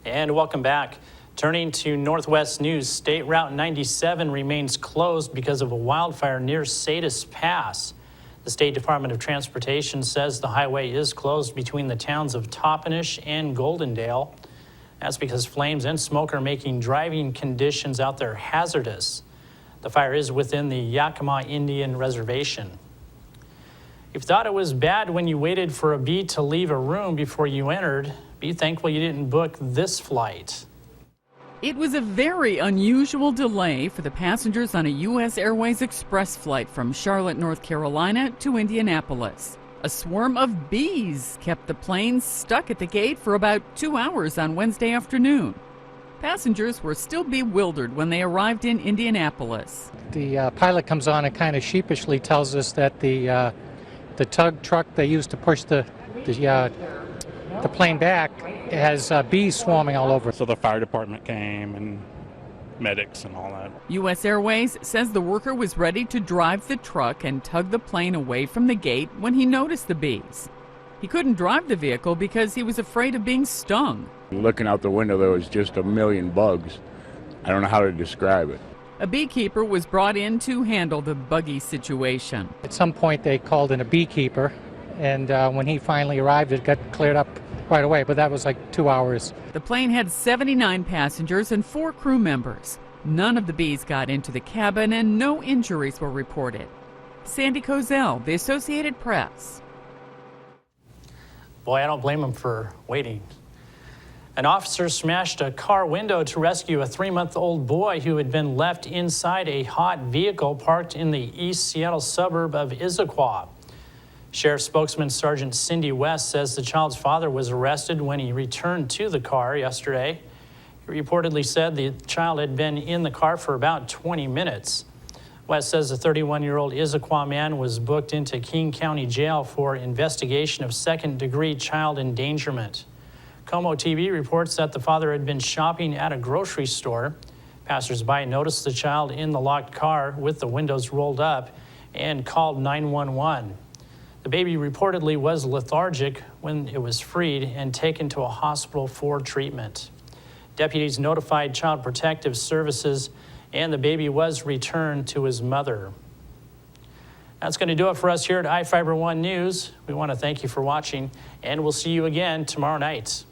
And welcome back. Turning to Northwest News, State Route 97 remains closed because of a wildfire near Sadis Pass. The State Department of Transportation says the highway is closed between the towns of Toppenish and Goldendale. That's because flames and smoke are making driving conditions out there hazardous. The fire is within the Yakima Indian Reservation. If you thought it was bad when you waited for a bee to leave a room before you entered, be thankful you didn't book this flight. It was a very unusual delay for the passengers on a U.S. Airways Express flight from Charlotte, North Carolina to Indianapolis. A swarm of bees kept the plane stuck at the gate for about 2 hours on Wednesday afternoon. Passengers were still bewildered when they arrived in Indianapolis. The pilot comes on and kind of sheepishly tells us that the tug truck they used to push the plane back has bees swarming all over. So the fire department came and medics and all that. U.S. Airways says the worker was ready to drive the truck and tug the plane away from the gate when he noticed the bees. He couldn't drive the vehicle because he was afraid of being stung. Looking out the window, there was just a million bugs. I don't know how to describe it. A beekeeper was brought in to handle the buggy situation. At some point they called in a beekeeper, and when he finally arrived it got cleared up right away, but that was like 2 hours. The plane had 79 passengers and 4 crew members. None of the bees got into the cabin and no injuries were reported. Sandy Kozel, The Associated Press. Boy, I don't blame him for waiting. An officer smashed a car window to rescue a 3-month-old boy who had been left inside a hot vehicle parked in the East Seattle suburb of Issaquah. Sheriff spokesman Sergeant Cindy West says the child's father was arrested when he returned to the car yesterday. He reportedly said the child had been in the car for about 20 minutes. West says the 31-year-old Issaquah man was booked into King County Jail for investigation of second-degree child endangerment. Como TV reports that the father had been shopping at a grocery store. Passers-by noticed the child in the locked car with the windows rolled up and called 911. The baby reportedly was lethargic when it was freed and taken to a hospital for treatment. Deputies notified Child Protective Services and the baby was returned to his mother. That's going to do it for us here at iFIBER 1 News. We want to thank you for watching and we'll see you again tomorrow night.